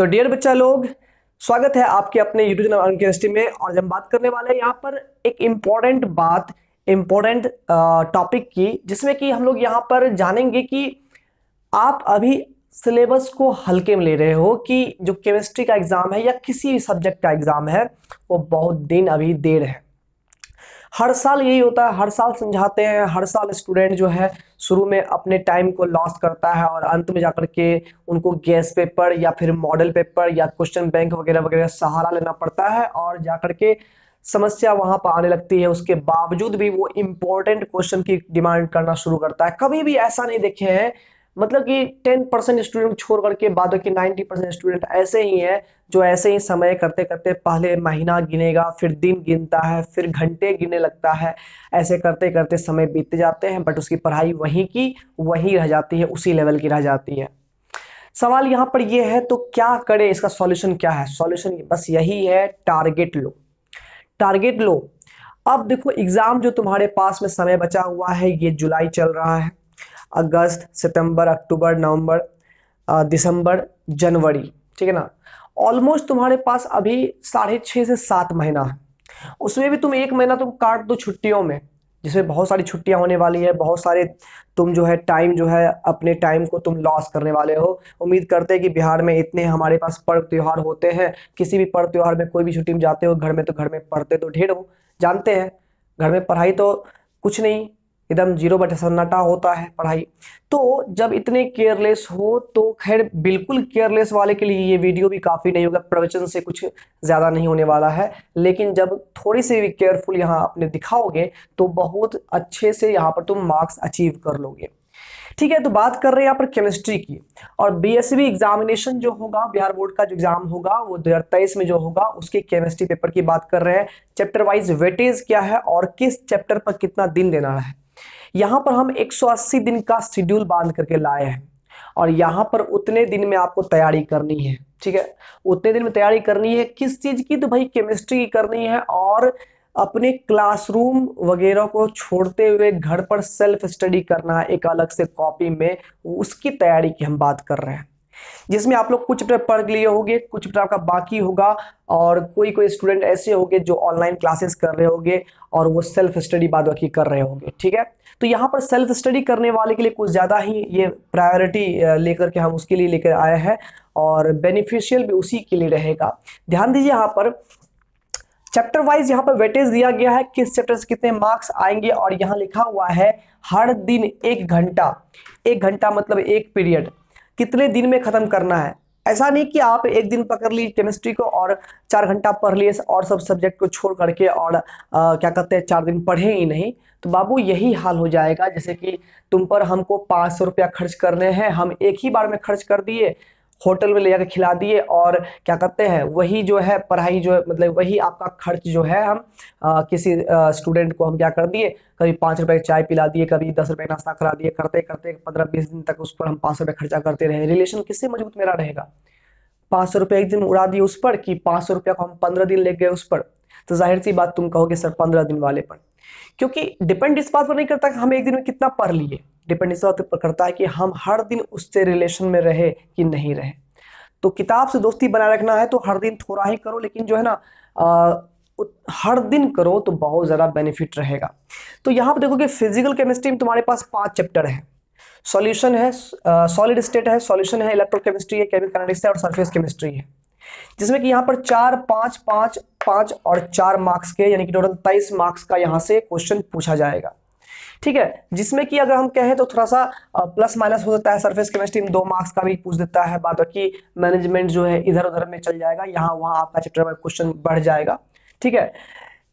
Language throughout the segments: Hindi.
तो डियर बच्चा लोग, स्वागत है आपके अपने यूट्यूब चैनल अर्न केमिस्ट्री में। और हम बात करने वाले हैं यहाँ पर एक इम्पोर्टेंट टॉपिक की, जिसमें कि हम लोग यहाँ पर जानेंगे कि आप अभी सिलेबस को हल्के में ले रहे हो कि जो केमिस्ट्री का एग्जाम है या किसी भी सब्जेक्ट का एग्जाम है वो बहुत दिन अभी देर है। हर साल यही होता है, हर साल समझाते हैं, हर साल स्टूडेंट जो है शुरू में अपने टाइम को लॉस करता है और अंत में जाकर के उनको गैस पेपर या फिर मॉडल पेपर या क्वेश्चन बैंक वगैरह वगैरह सहारा लेना पड़ता है और जाकर के समस्या वहां पर आने लगती है। उसके बावजूद भी वो इंपॉर्टेंट क्वेश्चन की डिमांड करना शुरू करता है। कभी भी ऐसा नहीं देखे हैं, मतलब कि 10% स्टूडेंट छोड़ करके बाद के 90% स्टूडेंट ऐसे ही हैं जो ऐसे ही समय करते करते पहले महीना गिनेगा, फिर दिन गिनता है, फिर घंटे गिनने लगता है। ऐसे करते करते समय बीतते जाते हैं, बट उसकी पढ़ाई वहीं की वहीं रह जाती है, उसी लेवल की रह जाती है। सवाल यहाँ पर यह है, तो क्या करे, इसका सॉल्यूशन क्या है? सॉल्यूशन बस यही है, टारगेट लो, टारगेट लो। अब देखो, एग्जाम जो तुम्हारे पास में समय बचा हुआ है, ये जुलाई चल रहा है, अगस्त, सितंबर, अक्टूबर, नवंबर, दिसंबर, जनवरी, ठीक है ना। ऑलमोस्ट तुम्हारे पास अभी 6.5 से 7 महीना है। उसमें भी तुम 1 महीना तुम काट दो छुट्टियों में, जिसमें बहुत सारी छुट्टियां होने वाली है, बहुत सारे तुम जो है टाइम जो है अपने टाइम को तुम लॉस करने वाले हो। उम्मीद करते हैं कि बिहार में इतने हमारे पास पर्व त्योहार होते हैं, किसी भी पर्व त्योहार में कोई भी छुट्टी में जाते हो घर में, तो घर में पढ़ते तो ढेर हो, जानते हैं घर में पढ़ाई तो कुछ नहीं, एकदम जीरो बटे सन्नाटा होता है पढ़ाई। तो जब इतने केयरलेस हो तो खैर, बिल्कुल केयरलेस वाले के लिए ये वीडियो भी काफ़ी नहीं होगा, प्रवचन से कुछ ज़्यादा नहीं होने वाला है। लेकिन जब थोड़ी सी भी केयरफुल यहाँ अपने दिखाओगे तो बहुत अच्छे से यहाँ पर तुम मार्क्स अचीव कर लोगे। ठीक है, तो बात कर रहे हैं यहाँ पर केमिस्ट्री की। और बीएसवी एग्जामिनेशन जो होगा, बिहार बोर्ड का जो एग्जाम होगा वो 2023 में जो होगा, उसके केमिस्ट्री पेपर की बात कर रहे हैं। चैप्टर वाइज वेटेज क्या है और किस चैप्टर पर कितना दिन देना है, यहाँ पर हम 180 दिन का शेड्यूल बांध करके लाए हैं। और यहाँ पर उतने दिन में आपको तैयारी करनी है, ठीक है, उतने दिन में तैयारी करनी है। किस चीज की? तो भाई केमिस्ट्री की करनी है। और अपने क्लासरूम वगैरह को छोड़ते हुए घर पर सेल्फ स्टडी करना है एक अलग से कॉपी में, उसकी तैयारी की हम बात कर रहे हैं, जिसमें आप लोग कुछ चैप्टर पढ़ लिए होंगे, कुछ चैप्टर आपका बाकी होगा, और कोई कोई स्टूडेंट ऐसे होंगे जो ऑनलाइन क्लासेस कर रहे होंगे और वो सेल्फ स्टडी बाद बाकी कर रहे होंगे। ठीक है, तो यहाँ पर सेल्फ स्टडी करने वाले के लिए कुछ ज़्यादा ही ये प्रायोरिटी लेकर के हम उसके लिए लेकर आए हैं, और बेनिफिशियल भी उसी के लिए रहेगा। ध्यान दीजिए, यहाँ पर चैप्टर वाइज यहाँ पर वेटेज दिया गया है, किस चैप्टर से कितने मार्क्स आएंगे, और यहाँ लिखा हुआ है हर दिन 1 घंटा। 1 घंटा मतलब एक पीरियड कितने दिन में खत्म करना है। ऐसा नहीं कि आप एक दिन पकड़ ली केमिस्ट्री को और 4 घंटा पढ़ लिए और सब सब्जेक्ट को छोड़ करके, और क्या कहते हैं 4 दिन पढ़े ही नहीं, तो बाबू यही हाल हो जाएगा जैसे कि तुम पर हमको 500 रुपया खर्च करने हैं, हम एक ही बार में खर्च कर दिए, होटल में ले जाकर खिला दिए, और क्या कहते हैं वही जो है पढ़ाई जो है, मतलब वही आपका खर्च जो है हम किसी स्टूडेंट को हम क्या कर दिए, कभी 5 रुपए की चाय पिला दिए, कभी 10 रुपए नाश्ता करा दिए, करते करते 15-20 दिन तक उस पर हम 500 रुपये खर्चा करते रहे। रिलेशन किससे मजबूत मेरा रहेगा? 500 रुपये एक दिन उड़ा दिए उस पर, कि 500 रुपया को हम 15 दिन ले गए उस पर। तो जाहिर सी बात तुम कहोगे सर 15 दिन वाले पर, क्योंकि डिपेंड इस बात पर नहीं करता कि हम एक दिन में कितना पढ़ लिए, डिपेंड इस बात पर करता है कि हम हर दिन उससे रिलेशन में रहे कि नहीं रहे। तो किताब से दोस्ती बनाए रखना है तो हर दिन थोड़ा ही करो, लेकिन जो है ना हर दिन करो तो बहुत ज़्यादा बेनिफिट रहेगा। तो यहाँ पर देखोगे फिजिकल केमिस्ट्री में तुम्हारे पास 5 चैप्टर है। सॉल्यूशन है, सॉलिड स्टेट है, सॉल्यूशन है, इलेक्ट्रोकेमिस्ट्री है, केमिकल काइनेटिक्स है, और सरफेस केमिस्ट्री है। जिसमें कि यहाँ पर 4, 5, 5, 5 और 4 मार्क्स के, यानी कि टोटल 23 मार्क्स का यहाँ से क्वेश्चन पूछा जाएगा। ठीक है, जिसमें कि अगर हम कहें तो थोड़ा सा प्लस माइनस हो सकता है। सरफेस केमिस्ट्री में 2 मार्क्स का भी पूछ देता है, बाद बाकी मैनेजमेंट जो है इधर उधर में चल जाएगा, यहाँ वहाँ आपका चैप्टर में क्वेश्चन बढ़ जाएगा। ठीक है,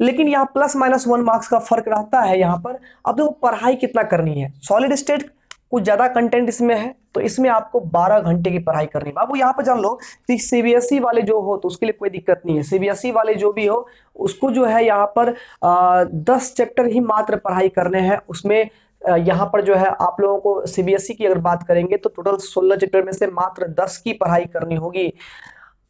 लेकिन यहाँ प्लस माइनस 1 मार्क्स का फर्क रहता है यहाँ पर। अब देखो पढ़ाई कितना करनी है, सॉलिड स्टेट कुछ ज्यादा कंटेंट इसमें है, तो इसमें आपको 12 घंटे की पढ़ाई करनी है। बाबू यहाँ पर जान लो कि सीबीएसई वाले जो हो तो उसके लिए कोई दिक्कत नहीं है, सीबीएसई वाले जो भी हो उसको जो है यहाँ पर 10 चैप्टर ही मात्र पढ़ाई करने हैं। उसमें यहाँ पर जो है आप लोगों को सीबीएसई की अगर बात करेंगे तो टोटल 16 चैप्टर में से मात्र 10 की पढ़ाई करनी होगी।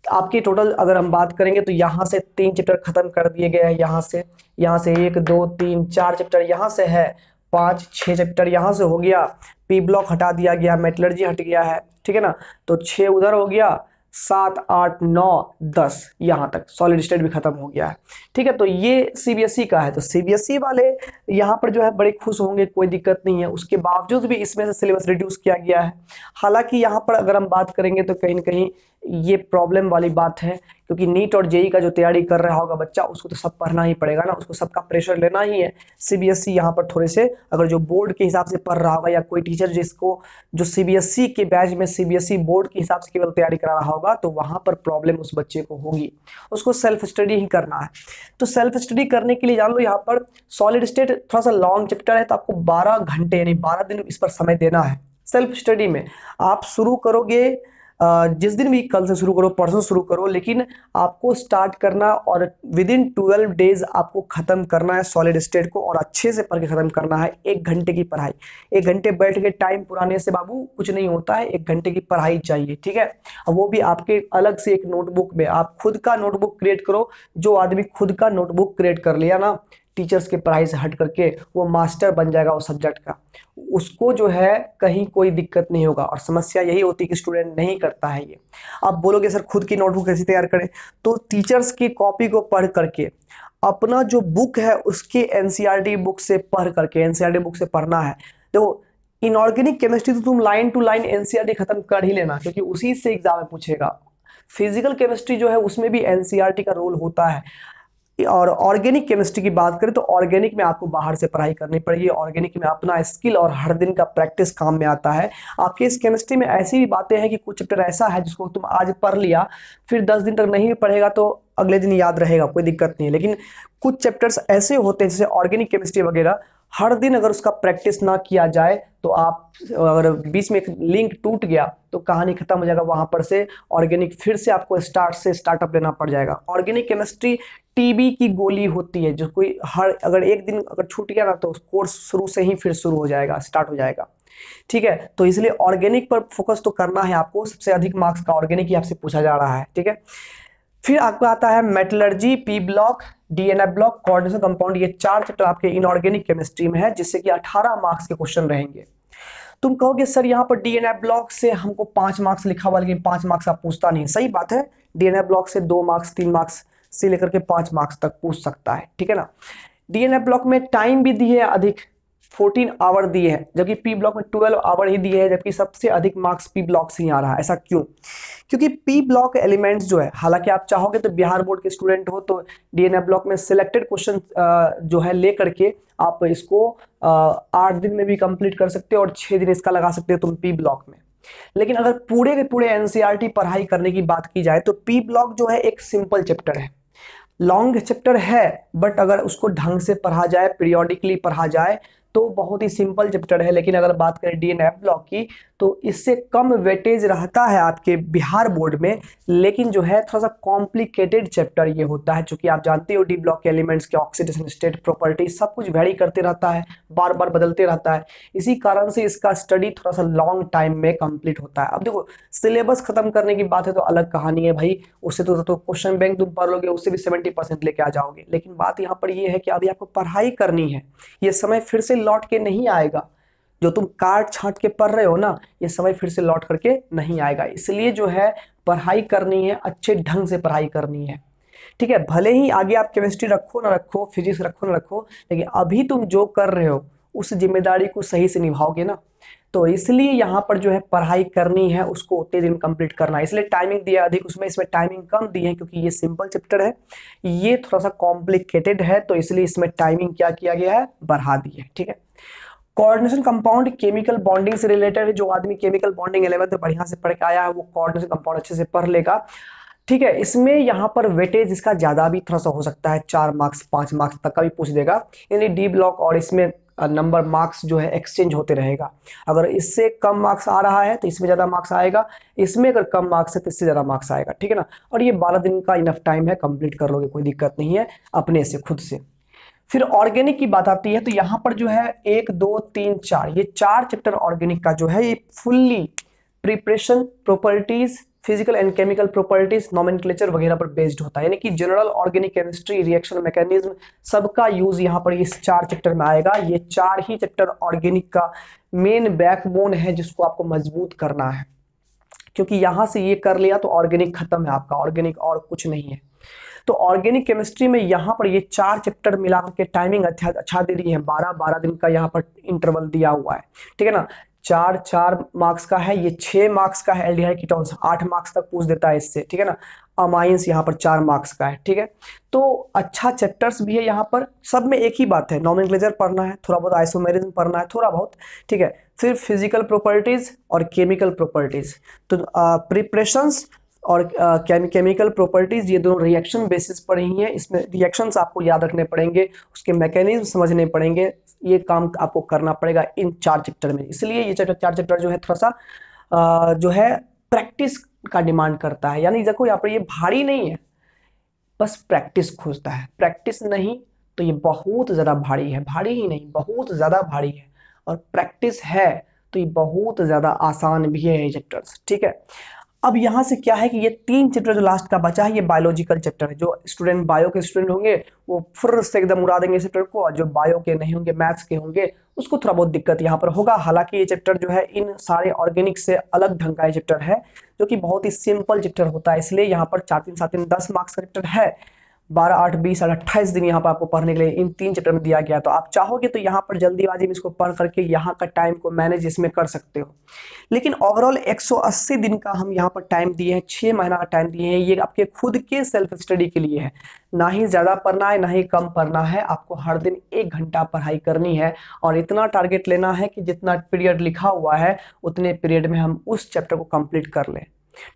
आपकी टोटल अगर हम बात करेंगे तो यहाँ से 3 चैप्टर खत्म कर दिए गए हैं, यहाँ से 1 2 3 4 चैप्टर यहाँ से है, 5 6 चैप्टर यहाँ से हो गया, पी ब्लॉक हटा दिया गया, मेटलर्जी हट गया है, ठीक है ना, तो 6 उधर हो गया, 7, 8, 9, 10 यहाँ तक सॉलिड स्टेट भी खत्म हो गया है। ठीक है, तो ये सीबीएसई का है, तो सीबीएसई वाले यहाँ पर जो है बड़े खुश होंगे, कोई दिक्कत नहीं है। उसके बावजूद भी इसमें से सिलेबस रिड्यूस किया गया है। हालांकि यहाँ पर अगर हम बात करेंगे तो कहीं ना कहीं ये प्रॉब्लम वाली बात है, क्योंकि नीट और जेई का जो तैयारी कर रहा होगा बच्चा, उसको तो सब पढ़ना ही पड़ेगा ना, उसको सबका प्रेशर लेना ही है। सीबीएसई यहाँ पर थोड़े से अगर जो बोर्ड के हिसाब से पढ़ रहा होगा, या कोई टीचर जिसको जो सीबीएसई के बैच में सीबीएसई बोर्ड के हिसाब से केवल तैयारी करा रहा होगा, तो वहां पर प्रॉब्लम उस बच्चे को होगी। उसको सेल्फ स्टडी ही करना है। तो सेल्फ स्टडी करने के लिए जान लो, यहाँ पर सॉलिड स्टेट थोड़ा सा लॉन्ग चैप्टर है, तो आपको 12 घंटे यानी 12 दिन इस पर समय देना है। सेल्फ स्टडी में आप शुरू करोगे जिस दिन भी, कल से शुरू करो, परसों शुरू करो, लेकिन आपको स्टार्ट करना और विद इन 12 डेज आपको खत्म करना है सॉलिड स्टेट को, और अच्छे से पढ़ के खत्म करना है। 1 घंटे की पढ़ाई, 1 घंटे बैठ के टाइम पुराने से बाबू कुछ नहीं होता है, 1 घंटे की पढ़ाई चाहिए। ठीक है, और वो भी आपके अलग से एक नोटबुक में, आप खुद का नोटबुक क्रिएट करो। जो आदमी खुद का नोटबुक क्रिएट कर लिया ना, टीचर्स के पढ़ाई से हट करके, वो मास्टर बन जाएगा उस सब्जेक्ट का। उसको जो है कहीं कोई दिक्कत नहीं होगा। और समस्या यही होती है कि स्टूडेंट नहीं करता है ये। आप बोलोगे सर खुद की नोटबुक कैसे तैयार करें, तो टीचर्स की कॉपी को पढ़ करके, अपना जो बुक है उसके एनसीईआरटी बुक से पढ़ करके, एनसीईआरटी बुक से पढ़ना है। देखो, इनऑर्गेनिक केमिस्ट्री तो तुम लाइन टू लाइन एनसीईआरटी खत्म कर ही लेना, क्योंकि उसी से एग्जाम में पूछेगा। फिजिकल केमिस्ट्री जो है उसमें भी एनसीईआरटी का रोल होता है। और ऑर्गेनिक केमिस्ट्री की बात करें तो ऑर्गेनिक में आपको बाहर से पढ़ाई करनी पड़ेगी। ऑर्गेनिक में अपना स्किल और हर दिन का प्रैक्टिस काम में आता है। आपके इस केमिस्ट्री में ऐसी भी बातें हैं कि कुछ चैप्टर ऐसा है जिसको तुम आज पढ़ लिया, फिर 10 दिन तक नहीं पढ़ेगा तो अगले दिन याद रहेगा, कोई दिक्कत नहीं है। लेकिन कुछ चैप्टर्स ऐसे होते हैं जैसे ऑर्गेनिक केमिस्ट्री वगैरह, हर दिन अगर उसका प्रैक्टिस ना किया जाए तो आप, अगर बीच में एक लिंक टूट गया तो कहानी खत्म हो जाएगा। वहां पर से ऑर्गेनिक फिर से आपको स्टार्टअप लेना पड़ जाएगा। ऑर्गेनिक केमिस्ट्री टीबी की गोली होती है, जो कोई हर, अगर एक दिन अगर छूट गया ना तो कोर्स शुरू से ही फिर शुरू हो जाएगा, स्टार्ट हो जाएगा। ठीक है, तो इसलिए ऑर्गेनिक पर फोकस तो करना है आपको। सबसे अधिक मार्क्स का ऑर्गेनिक ही आपसे पूछा जा रहा है। ठीक है, फिर आपको आता है metallurgy, P block, DNA block, coordination compound. ये 4 चैप्टर आपके इनऑर्गेनिक केमिस्ट्री में है, जिससे कि 18 मार्क्स के क्वेश्चन रहेंगे। तुम कहोगे सर यहाँ पर डीएनए ब्लॉक से हमको 5 मार्क्स लिखा हुआ, लेकिन 5 मार्क्स आप पूछता नहीं। सही बात है, डीएनए ब्लॉक से 2 मार्क्स 3 मार्क्स से लेकर के 5 मार्क्स तक पूछ सकता है। ठीक है ना। डीएनए ब्लॉक में टाइम भी दिए है अधिक, 14 आवर दिए हैं, जबकि पी ब्लॉक में 12 आवर ही दिए हैं, जबकि सबसे अधिक मार्क्स पी ब्लॉक से ही आ रहा है। ऐसा क्यों? क्योंकि पी ब्लॉक एलिमेंट्स जो है, हालांकि आप चाहोगे तो बिहार बोर्ड के स्टूडेंट हो तो डीएनए ब्लॉक में सिलेक्टेड क्वेश्चन जो है ले करके आप इसको 8 दिन में भी कंप्लीट कर सकते हो और 6 दिन इसका लगा सकते हो तुम पी ब्लॉक में। लेकिन अगर पूरे के पूरे एनसीईआरटी पढ़ाई करने की बात की जाए तो पी ब्लॉक जो है एक सिंपल चैप्टर है, लॉन्ग चैप्टर है, बट अगर उसको ढंग से पढ़ा जाए, पीरियोडिकली पढ़ा जाए तो बहुत ही सिंपल चैप्टर है। लेकिन अगर बात करें डीएनए ब्लॉक की तो इससे कम वेटेज रहता है आपके बिहार बोर्ड में, लेकिन जो है थोड़ा सा कॉम्प्लिकेटेड चैप्टर ये होता है। क्योंकि आप जानते हो डी ब्लॉक के एलिमेंट्स के ऑक्सीडेशन स्टेट, प्रॉपर्टीज सब कुछ वेरी करते रहता है, बार बार बदलते रहता है। इसी कारण से इसका स्टडी थोड़ा सा लॉन्ग टाइम में कंप्लीट होता है। अब देखो, सिलेबस खत्म करने की बात है तो अलग कहानी है भाई, उससे तो क्वेश्चन बैंक तुम पढ़ लोगे, उससे भी 70% लेके आ जाओगे। लेकिन बात यहाँ पर ये है कि अभी आपको पढ़ाई करनी है, ये समय फिर से लौट के नहीं आएगा। जो तुम काट छांट के पढ़ रहे हो ना, ये समय फिर से लौट करके नहीं आएगा। इसलिए जो है पढ़ाई करनी है, अच्छे ढंग से पढ़ाई करनी है। ठीक है, भले ही आगे आप केमिस्ट्री रखो ना रखो, फिजिक्स रखो ना रखो, लेकिन अभी तुम जो कर रहे हो उस जिम्मेदारी को सही से निभाओगे ना। तो इसलिए यहाँ पर जो है पढ़ाई करनी है, उसको उतने दिन कंप्लीट करना है। इसलिए टाइमिंग दिया अधिक, उसमें इसमें टाइमिंग कम दी है क्योंकि ये सिंपल चैप्टर है, ये थोड़ा सा कॉम्प्लिकेटेड है, तो इसलिए इसमें टाइमिंग क्या किया गया है, बढ़ा दी है। ठीक है, कोऑर्डिनेशन कंपाउंड केमिकल बॉन्डिंग से रिलेटेड है। जो आदमी केमिकल बॉन्डिंग 11th में बढ़िया से पढ़ के आया है वो कोऑर्डिनेशन कंपाउंड अच्छे से पढ़ लेगा। ठीक है, इसमें यहाँ पर वेटेज इसका ज्यादा भी थोड़ा सा हो सकता है, 4 मार्क्स 5 मार्क्स तक का भी पूछ देगा। यानी डी ब्लॉक और इसमें नंबर मार्क्स जो है एक्सचेंज होते रहेगा। अगर इससे कम मार्क्स आ रहा है तो इसमें ज्यादा मार्क्स आएगा, इसमें अगर कम मार्क्स है तो इससे ज्यादा मार्क्स आएगा। ठीक है ना। और ये 12 दिन का इनफ टाइम है, कंप्लीट कर लोगे, कोई दिक्कत नहीं है अपने से, खुद से। फिर ऑर्गेनिक की बात आती है तो यहाँ पर जो है 1 2 3 4, ये 4 चैप्टर ऑर्गेनिक का जो है ये fully preparation, properties, physical and chemical properties, nomenclature वगैरह पर बेस्ड होता है। यानी कि general organic chemistry, reaction mechanism, सबका यूज यहाँ पर इस 4 चैप्टर में आएगा। ये 4 ही चैप्टर ऑर्गेनिक का मेन बैकबोन है जिसको आपको मजबूत करना है। क्योंकि यहां से ये कर लिया तो ऑर्गेनिक खत्म है आपका, ऑर्गेनिक और कुछ नहीं है। तो ऑर्गेनिक केमिस्ट्री में यहाँ पर ये 4 चैप्टर मिला के टाइमिंग अच्छा दे दी है, 12-12 दिन का यहाँ पर इंटरवल दिया हुआ है, ठीक है ना। 4-4 मार्क्स का है, ये 6 मार्क्स का है। एल्डिहाइड कीटोन्स 8 मार्क्स तक पूछ देता है इससे, ठीक है ना। अमाइंस यहाँ पर 4 मार्क्स का है, ठीक है। तो अच्छा चैप्टर्स भी है यहाँ पर, सब में एक ही बात है, नॉमेनक्लेचर पढ़ना है, थोड़ा बहुत आइसोमेरिज्म पढ़ना है, थोड़ा बहुत, ठीक है। फिर फिजिकल प्रॉपर्टीज और केमिकल प्रॉपर्टीज, तो प्रिपरेशंस और केमिकल प्रॉपर्टीज, ये दोनों रिएक्शन बेसिस पर ही है। इसमें रिएक्शंस आपको याद रखने पड़ेंगे, उसके मैकेनिज्म समझने पड़ेंगे, ये काम आपको करना पड़ेगा इन 4 चैप्टर में। इसलिए ये 4 चैप्टर जो है थोड़ा सा जो है प्रैक्टिस का डिमांड करता है। यानी देखो यहाँ पर ये भारी नहीं है, बस प्रैक्टिस खोजता है। प्रैक्टिस नहीं तो ये बहुत ज़्यादा भारी है, भारी ही नहीं बहुत ज़्यादा भारी है। और प्रैक्टिस है तो ये बहुत ज़्यादा आसान भी है ये चैप्टर्स, ठीक है। अब यहाँ से क्या है कि ये 3 चैप्टर जो लास्ट का बचा है ये बायोलॉजिकल चैप्टर है। जो स्टूडेंट बायो के स्टूडेंट होंगे वो फुर्र से एकदम उड़ा देंगे इस चैप्टर को, और जो बायो के नहीं होंगे, मैथ्स के होंगे, उसको थोड़ा बहुत दिक्कत यहाँ पर होगा। हालांकि ये चैप्टर जो है इन सारे ऑर्गेनिक से अलग ढंग का ये चैप्टर है, जो कि बहुत ही सिंपल चैप्टर होता है। इसलिए यहाँ पर 4-3-7-3 10 मार्क्स का चैप्टर है। 12, 8, 20 और 28 दिन यहाँ पर आपको पढ़ने के लिए इन 3 चैप्टर में दिया गया। तो आप चाहोगे तो यहाँ पर जल्दीबाजी में इसको पढ़ करके यहाँ का टाइम को मैनेज इसमें कर सकते हो। लेकिन ओवरऑल 180 दिन का हम यहाँ पर टाइम दिए हैं, 6 महीना का टाइम दिए हैं, ये आपके खुद के सेल्फ स्टडी के लिए है। ना ही ज्यादा पढ़ना है ना ही कम पढ़ना है, आपको हर दिन 1 घंटा पढ़ाई करनी है। और इतना टारगेट लेना है कि जितना पीरियड लिखा हुआ है उतने पीरियड में हम उस चैप्टर को कंप्लीट कर लें,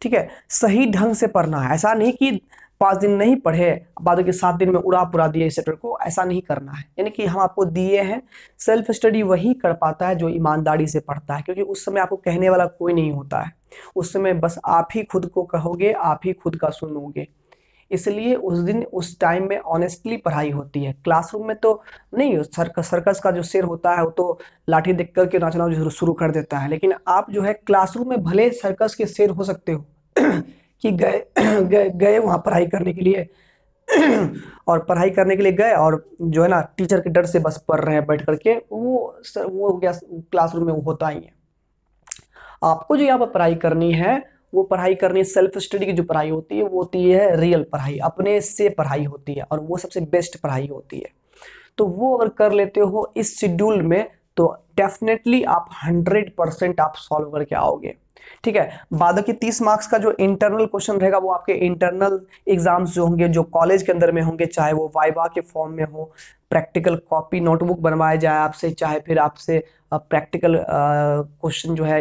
ठीक है। सही ढंग से पढ़ना है, ऐसा नहीं कि 5 दिन नहीं पढ़े बाद के 7 दिन में उड़ा पुरा दिए इस चैप्टर को, ऐसा नहीं करना है। यानी कि हम आपको दिए हैं, सेल्फ स्टडी वही कर पाता है जो ईमानदारी से पढ़ता है, क्योंकि उस समय आपको कहने वाला कोई नहीं होता है। उस समय बस आप ही खुद को कहोगे, आप ही खुद का सुनोगे। इसलिए उस दिन उस टाइम में ऑनेस्टली पढ़ाई होती है। क्लासरूम में तो नहीं, सर्कस का जो शेर होता है वो तो लाठी देख करके नाचना शुरू कर देता है। लेकिन आप जो है क्लासरूम में भले सर्कस के शेर हो सकते हो कि गए गए वहां पढ़ाई करने के लिए और पढ़ाई करने के लिए गए और जो है ना टीचर के डर से बस पढ़ रहे हैं बैठ करके, वो क्या क्लासरूम में वो होता ही है। आपको जो यहाँ पर पढ़ाई करनी है वो पढ़ाई करनी है, सेल्फ स्टडी की जो पढ़ाई होती है वो होती है रियल पढ़ाई, अपने से पढ़ाई होती है, और वो सबसे बेस्ट पढ़ाई होती है। तो वो अगर कर लेते हो इस शेड्यूल में तो डेफिनेटली आप 100% आप सॉल्व करके आओगे, ठीक है। बाद की 30 मार्क्स का जो इंटरनल क्वेश्चन रहेगा वो आपके इंटरनल एग्जाम्स जो होंगे, जो कॉलेज के अंदर में होंगे, चाहे वो वाइवा के फॉर्म में हो, प्रैक्टिकल कॉपी नोटबुक बनवाया जाए आपसे, चाहे फिर आपसे प्रैक्टिकल क्वेश्चन जो है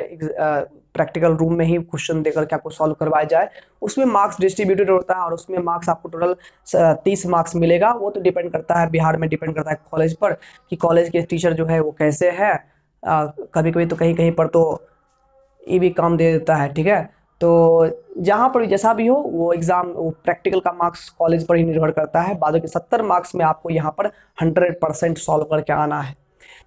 प्रैक्टिकल रूम में ही क्वेश्चन देकर के आपको सॉल्व करवाया जाए, उसमें मार्क्स डिस्ट्रीब्यूटेड होता है और उसमें मार्क्स आपको टोटल 30 मार्क्स मिलेगा। वो तो डिपेंड करता है, बिहार में डिपेंड करता है कॉलेज पर कि कॉलेज के टीचर जो है वो कैसे है। कभी कभी तो कहीं कहीं पर तो ये भी काम दे देता है, ठीक है। तो जहाँ पर जैसा भी हो वो एग्जाम वो प्रैक्टिकल का मार्क्स कॉलेज पर ही निर्भर करता है। बाद के 70 मार्क्स में आपको यहाँ पर 100% सॉल्व करके आना है।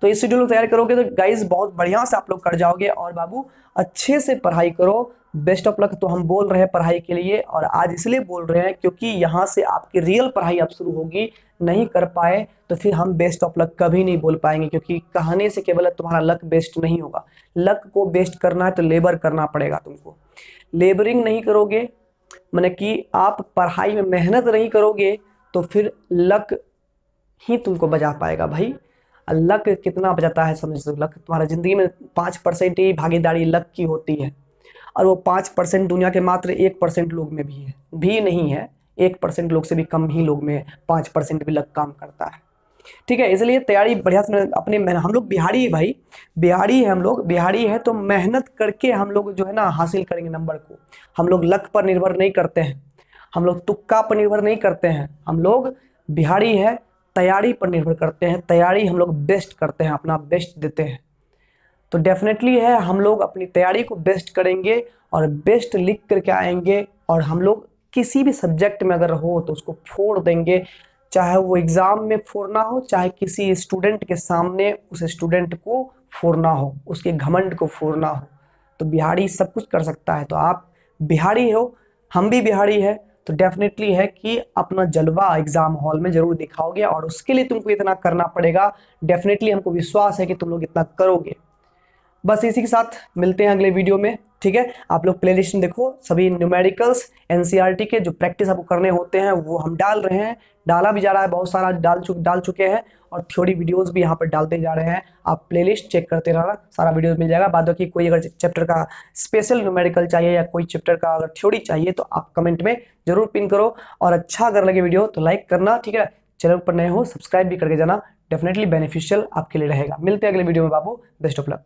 तो इस शेड्यूल को तैयार करोगे तो गाइज बहुत बढ़िया से आप लोग कर जाओगे। और बाबू अच्छे से पढ़ाई करो, बेस्ट ऑफ लक तो हम बोल रहे हैं पढ़ाई के लिए, और आज इसलिए बोल रहे हैं क्योंकि यहाँ से आपकी रियल पढ़ाई अब शुरू होगी। नहीं कर पाए तो फिर हम बेस्ट ऑफ लक कभी नहीं बोल पाएंगे, क्योंकि कहने से केवल तुम्हारा लक बेस्ट नहीं होगा। लक को बेस्ट करना है तो लेबर करना पड़ेगा तुमको। लेबरिंग नहीं करोगे माने कि आप पढ़ाई में मेहनत नहीं करोगे तो फिर लक ही तुमको बचा पाएगा भाई। लक कितना बचाता है समझ लो, लक तुम्हारा जिंदगी में 5% ही भागीदारी लक की होती है, और वो 5% दुनिया के मात्र 1% लोग में भी है, भी नहीं है, 1% लोग से भी कम ही लोग में 5% भी लक काम करता है, ठीक है। इसलिए तैयारी बढ़िया से अपने हम लोग बिहारी है भाई, बिहारी है हम लोग, बिहारी है तो मेहनत करके हम लोग जो है ना हासिल करेंगे नंबर को। हम लोग लक पर निर्भर नहीं करते हैं, हम लोग तुक्का पर निर्भर नहीं करते हैं, हम लोग बिहारी है तैयारी पर निर्भर करते हैं। तैयारी हम लोग बेस्ट करते हैं, अपना बेस्ट देते हैं। तो डेफिनेटली है हम लोग अपनी तैयारी को बेस्ट करेंगे और बेस्ट लिख करके आएंगे। और हम लोग किसी भी सब्जेक्ट में अगर हो तो उसको फोड़ देंगे, चाहे वो एग्जाम में फोड़ना हो, चाहे किसी स्टूडेंट के सामने उस स्टूडेंट को फोड़ना हो, उसके घमंड को फोड़ना हो। तो बिहारी सब कुछ कर सकता है। तो आप बिहारी हो, हम भी बिहारी है, तो डेफिनेटली है कि अपना जलवा एग्जाम हॉल में जरूर दिखाओगे, और उसके लिए तुमको इतना करना पड़ेगा। डेफिनेटली हमको विश्वास है कि तुम लोग इतना करोगे। बस इसी के साथ मिलते हैं अगले वीडियो में। ठीक है, आप लोग प्लेलिस्ट देखो, सभी न्यूमेरिकल्स एनसीईआरटी के जो प्रैक्टिस आपको करने होते हैं वो हम डाल रहे हैं, डाला भी जा रहा है, बहुत सारा डाल चुके हैं, और थ्योरी वीडियोस भी यहाँ पर डालते जा रहे हैं। आप प्लेलिस्ट चेक करते रहना, सारा वीडियो मिल जाएगा। बाद बाकी कोई अगर चैप्टर का स्पेशल न्यूमेरिकल चाहिए या कोई चैप्टर का अगर थ्योरी चाहिए तो आप कमेंट में जरूर पिन करो, और अच्छा अगर लगे वीडियो तो लाइक करना। ठीक है, चैनल पर नए हो सब्सक्राइब भी करके जाना, डेफिनेटली बेनिफिशियल आपके लिए रहेगा। मिलते हैं अगले वीडियो में बाबू, बेस्ट ऑफ लक।